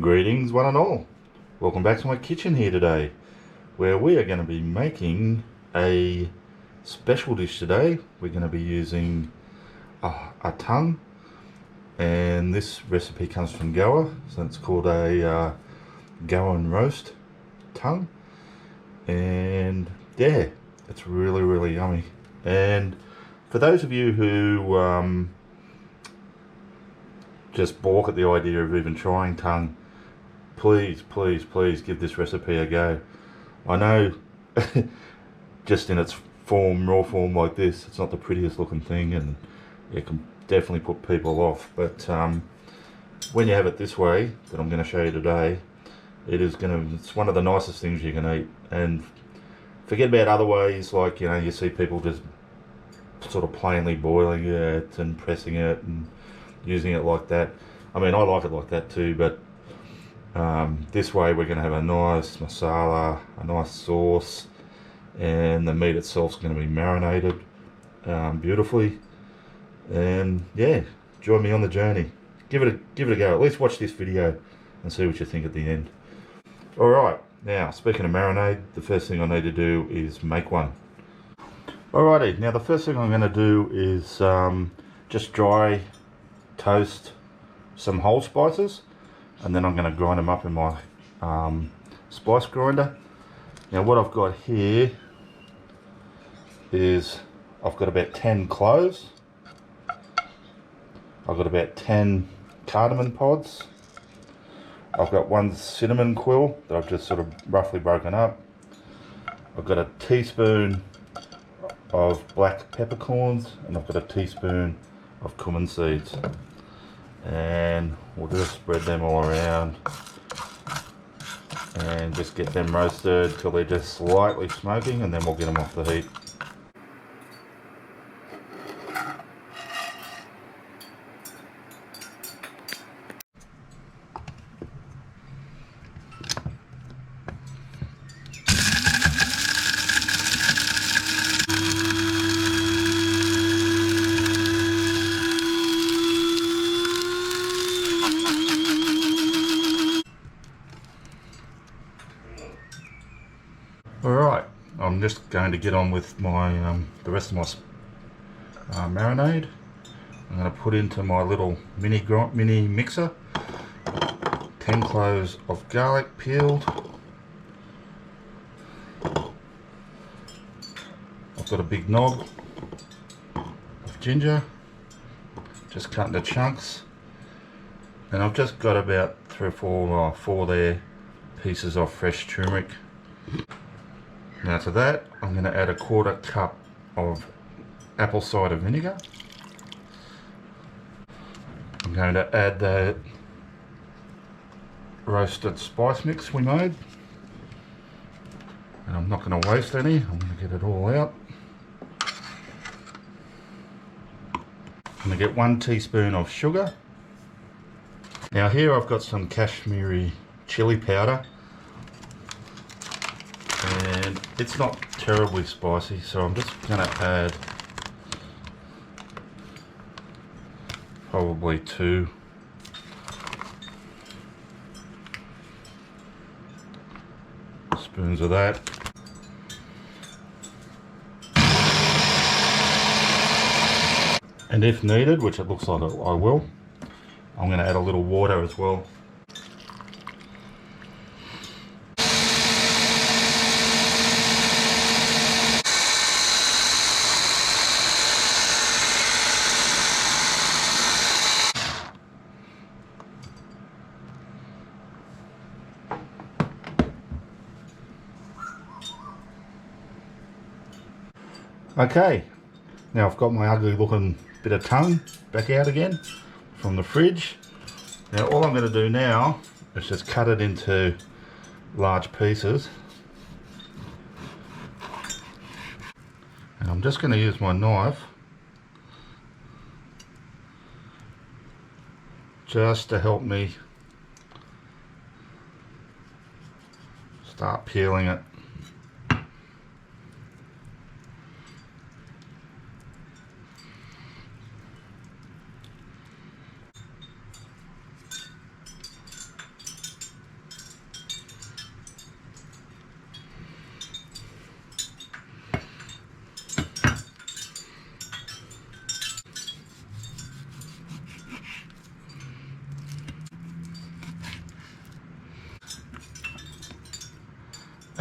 Greetings one and all. Welcome back to my kitchen here today, where we are going to be making a special dish today. We're going to be using a tongue, and this recipe comes from Goan, so it's called a Goan roast tongue, and yeah, it's really yummy. And for those of you who just balk at the idea of even trying tongue, please give this recipe a go. I know just in its raw form like this, it's not the prettiest looking thing, and it can definitely put people off, but when you have it this way that I'm going to show you today, it's one of the nicest things you can eat. And forget about other ways, like, you know, you see people just sort of plainly boiling it and pressing it and using it like that. I mean, I like it like that too, but this way we're going to have a nice masala, a nice sauce, and the meat itself is going to be marinated beautifully. And yeah, join me on the journey. Give it a go. At least watch this video and see what you think at the end. Alright, now speaking of marinade, the first thing I need to do is make one. Alrighty, now the first thing I'm going to do is just dry toast some whole spices, and then I'm going to grind them up in my spice grinder. Now what I've got here is I've got about 10 cloves, I've got about 10 cardamom pods, I've got 1 cinnamon quill that I've just sort of roughly broken up, I've got a teaspoon of black peppercorns, and I've got a teaspoon of cumin seeds. And we'll just spread them all around and just get them roasted till they're just slightly smoking, and then we'll get them off the heat. Alright, I'm just going to get on with my the rest of my marinade. I'm going to put into my little mini mixer 10 cloves of garlic peeled. I've got a big knob of ginger, just cut into chunks, and I've just got about 3 or 4 there pieces of fresh turmeric. Now to that, I'm going to add a 1/4 cup of apple cider vinegar. I'm going to add the roasted spice mix we made, and I'm not going to waste any. I'm going to get it all out. I'm going to get 1 teaspoon of sugar. Now here I've got some Kashmiri chili powder, and it's not terribly spicy, so I'm just going to add probably 2 spoons of that. And if needed, which it looks like I will, I'm going to add a little water as well. Okay, now I've got my ugly looking bit of tongue back out again from the fridge. Now all I'm going to do now is just cut it into large pieces, and I'm just going to use my knife just to help me start peeling it.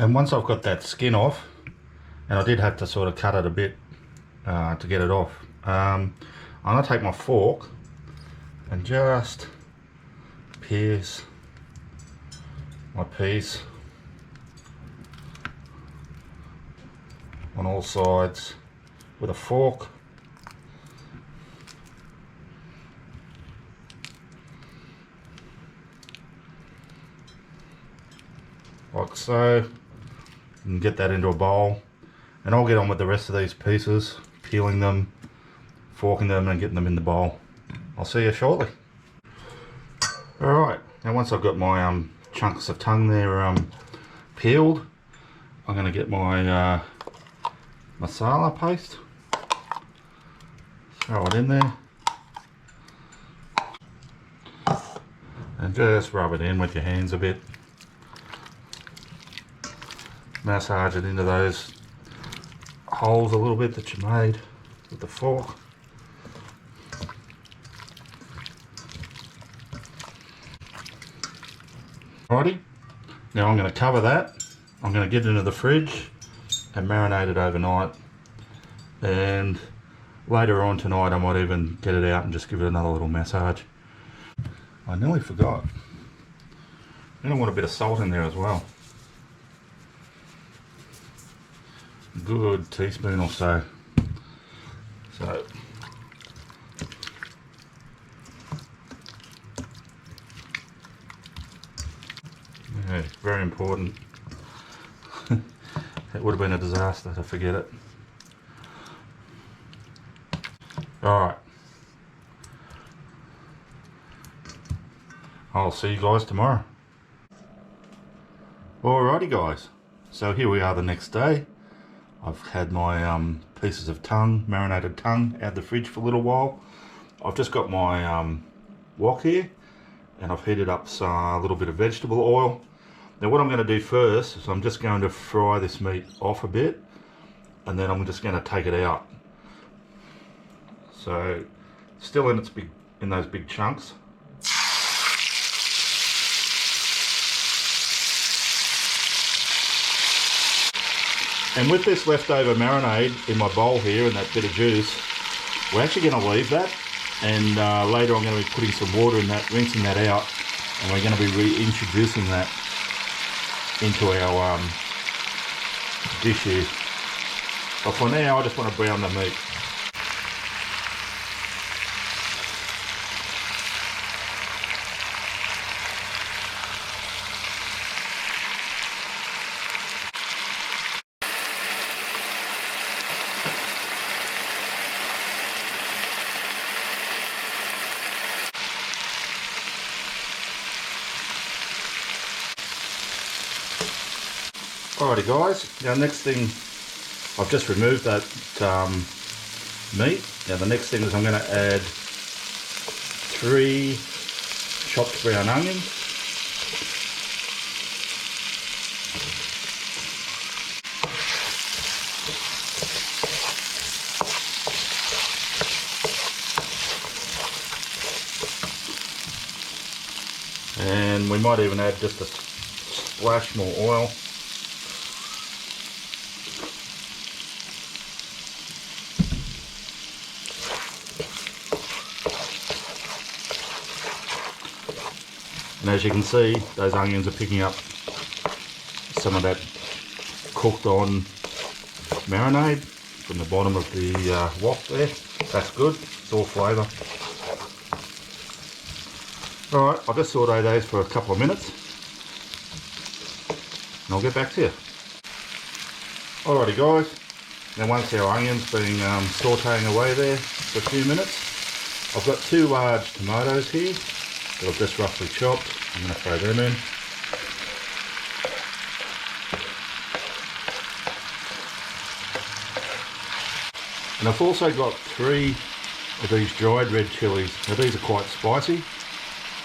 And once I've got that skin off, and I did have to sort of cut it a bit to get it off, I'm going to take my fork and just pierce my piece on all sides with a fork. Like so, and get that into a bowl, and I'll get on with the rest of these pieces, peeling them, forking them and getting them in the bowl. I'll see you shortly. Alright, now once I've got my chunks of tongue there peeled, I'm going to get my masala paste, throw it in there, and just rub it in with your hands a bit. Massage it into those holes a little bit that you made with the fork. Alrighty, now I'm going to cover that. I'm going to get it into the fridge and marinate it overnight, and later on tonight I might even get it out and just give it another little massage. I nearly forgot, and I want a bit of salt in there as well. Good teaspoon or so. Yeah, very important. It would have been a disaster to forget it. Alright. I'll see you guys tomorrow. Alrighty guys, so here we are the next day. I've had my pieces of tongue, marinated tongue, out of the fridge for a little while. I've just got my wok here, and I've heated up a little bit of vegetable oil. Now what I'm going to do first is I'm just going to fry this meat off a bit, and then I'm just going to take it out. So still in those big chunks. And with this leftover marinade in my bowl here and that bit of juice, we're actually going to leave that, and later I'm going to be putting some water in that, rinsing that out, and we're going to be reintroducing that into our dish here. But for now I just want to brown the meat. Alrighty guys, now next thing, I've just removed that meat. Now the next thing is I'm going to add 3 chopped brown onions, and we might even add just a splash more oil. And as you can see, those onions are picking up some of that cooked on marinade from the bottom of the wok there. That's good, it's all flavour. Alright, I'll just saute those for a couple of minutes and I'll get back to you. Alrighty guys, now once our onions been sauteing away there for a few minutes, I've got 2 large tomatoes here that I've just roughly chopped. I'm going to throw them in. And I've also got 3 of these dried red chilies. Now these are quite spicy,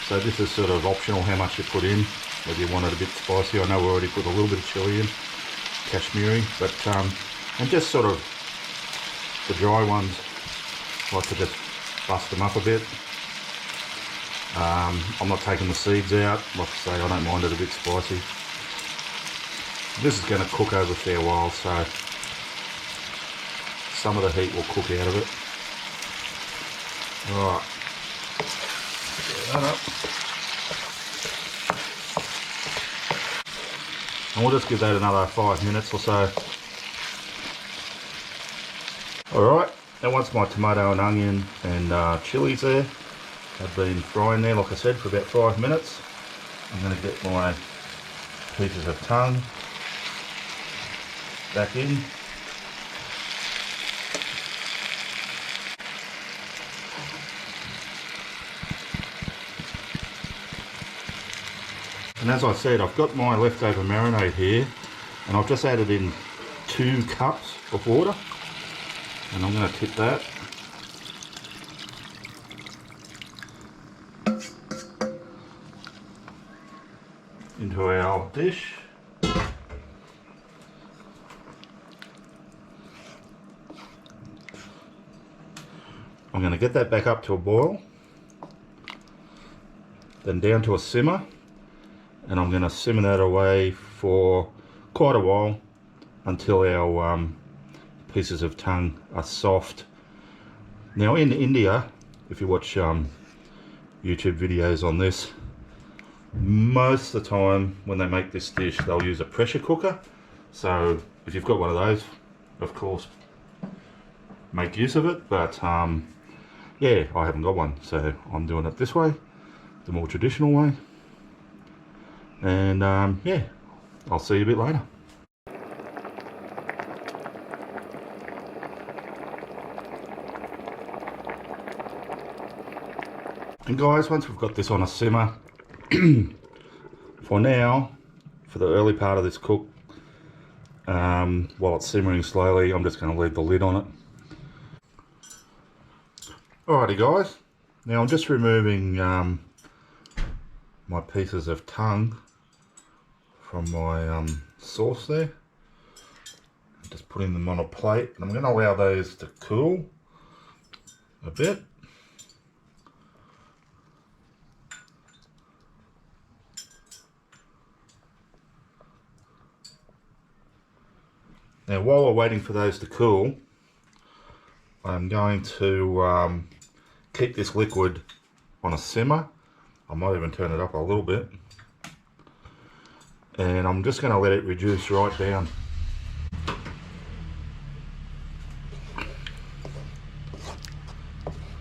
so this is sort of optional how much you put in, whether you want it a bit spicy. I know we already put a little bit of chili in, Kashmiri, but and just sort of the dry ones, I like to just bust them up a bit. I'm not taking the seeds out. Like I say, I don't mind it a bit spicy. This is going to cook over a fair while, so some of the heat will cook out of it. Alright, get that up. And we'll just give that another 5 minutes or so. Alright, and once my tomato and onion and chilies there have been frying there, like I said, for about 5 minutes, I'm going to get my pieces of tongue back in. And as I said, I've got my leftover marinade here, and I've just added in 2 cups of water, and I'm going to tip that. Into our dish. I'm going to get that back up to a boil, then down to a simmer, and I'm going to simmer that away for quite a while until our pieces of tongue are soft. Now in India, if you watch YouTube videos on this, most of the time when they make this dish they'll use a pressure cooker. So if you've got one of those, of course make use of it, but yeah, I haven't got one, so I'm doing it this way, the more traditional way. And yeah, I'll see you a bit later. And guys, once we've got this on a simmer, for now, for the early part of this cook, while it's simmering slowly, I'm just going to leave the lid on it. Alrighty guys, now I'm just removing my pieces of tongue from my sauce there. Just putting them on a plate, and I'm going to allow those to cool a bit. Now while we're waiting for those to cool, I'm going to keep this liquid on a simmer. I might even turn it up a little bit. And I'm just going to let it reduce right down.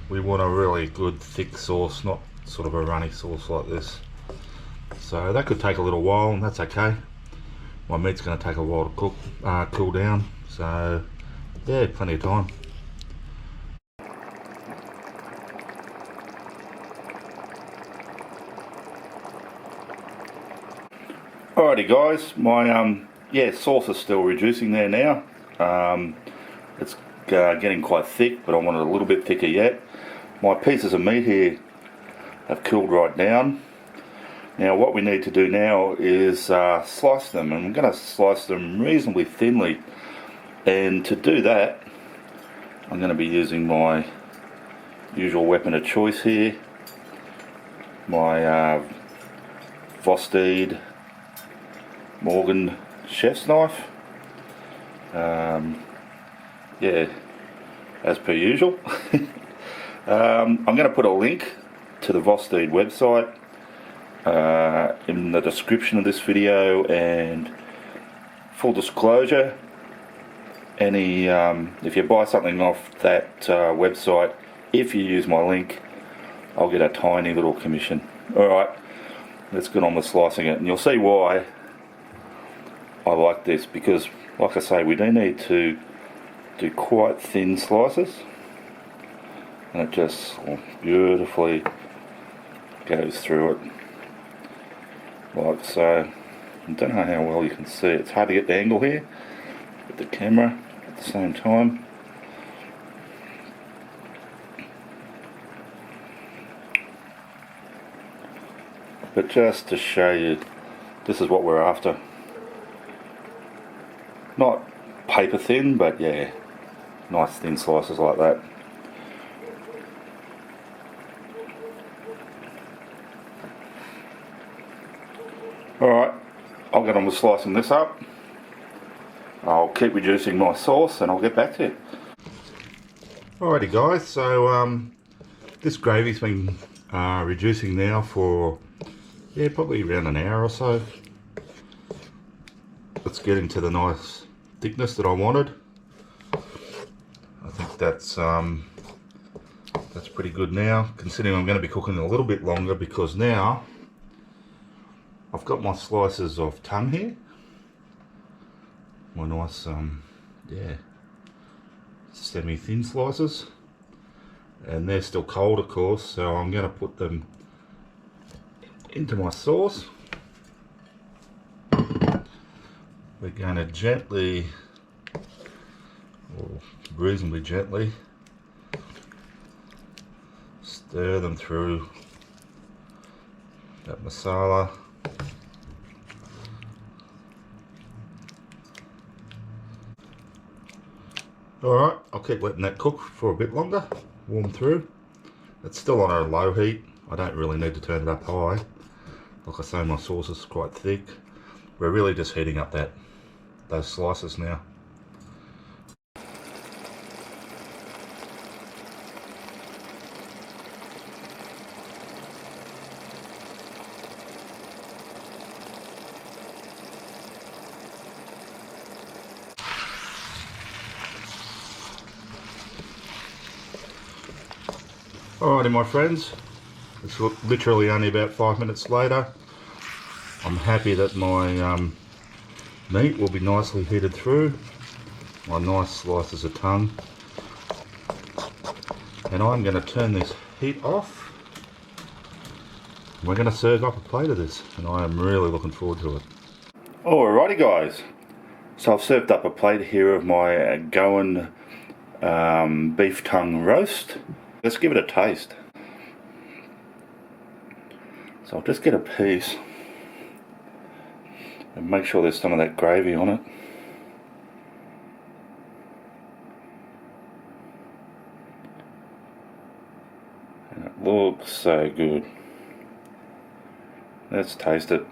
We want a really good thick sauce, not sort of a runny sauce like this. So that could take a little while, and that's okay. My meat's going to take a while to cook, cool down. So yeah, plenty of time. Alrighty guys, my yeah, sauce is still reducing there now. It's getting quite thick, but I want it a little bit thicker yet. My pieces of meat here have cooled right down. Now what we need to do now is slice them, and I'm going to slice them reasonably thinly. And to do that, I'm going to be using my usual weapon of choice here, my Vostede Morgan chef's knife. Yeah, as per usual. I'm going to put a link to the Vostede website in the description of this video, and full disclosure, any if you buy something off that website, if you use my link, I'll get a tiny little commission. Alright, let's get on with slicing it, and you'll see why I like this, because like I say, we do need to do quite thin slices, and it just beautifully goes through it like so. I don't know how well you can see it. It's hard to get the angle here with the camera at the same time. But just to show you, this is what we're after. Not paper thin, but yeah, nice thin slices like that. Alright, I'll get on with slicing this up. I'll keep reducing my sauce and I'll get back to you. Alrighty guys, so this gravy's been reducing now for probably around an hour or so. It's getting to the nice thickness that I wanted. I think that's pretty good now, considering I'm going to be cooking a little bit longer, because now I've got my slices of tongue here. My nice semi-thin slices, and they're still cold of course, so I'm going to put them into my sauce. We're going to gently, or reasonably gently, stir them through that masala. Alright, I'll keep letting that cook for a bit longer, warm through. It's still on a low heat. I don't really need to turn it up high. Like I say, my sauce is quite thick. We're really just heating up those slices now. Alrighty my friends, it's literally only about 5 minutes later. I'm happy that my meat will be nicely heated through, my nice slices of tongue, and I'm going to turn this heat off. We're going to serve up a plate of this, and I am really looking forward to it. Alrighty guys, so I've served up a plate here of my Goan beef tongue roast. Let's give it a taste. So I'll just get a piece and make sure there's some of that gravy on it. And it looks so good. Let's taste it.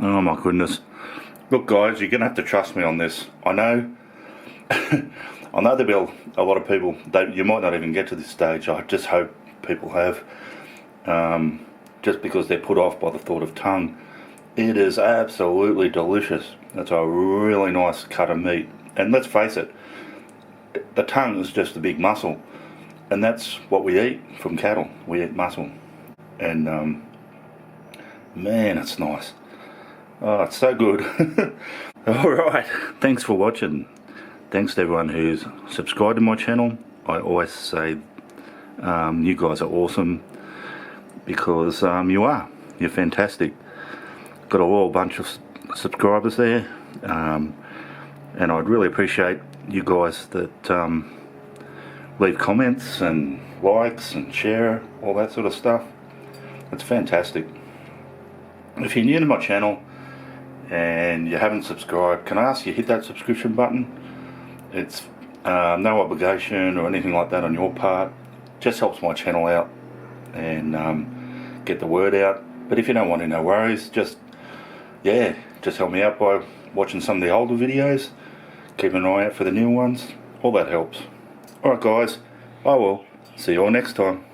Oh my goodness. Look guys, you're going to have to trust me on this. I know I know there'll be a lot of people, you might not even get to this stage. I just hope people have, just because they're put off by the thought of tongue. It is absolutely delicious. It's a really nice cut of meat, and let's face it, the tongue is just a big muscle, and that's what we eat from cattle. We eat muscle, and man, it's nice. Oh, it's so good. Alright, thanks for watching. Thanks to everyone who's subscribed to my channel. I always say you guys are awesome, because you're fantastic. Got a whole bunch of subscribers there, and I'd really appreciate you guys that leave comments and likes and share, all that sort of stuff. It's fantastic. If you're new to my channel and you haven't subscribed, can I ask you hit that subscription button? It's no obligation or anything like that on your part. Just helps my channel out and get the word out. But if you don't want to, no worries. Just help me out by watching some of the older videos. Keep an eye out for the new ones. All that helps. Alright guys, I will see you all next time.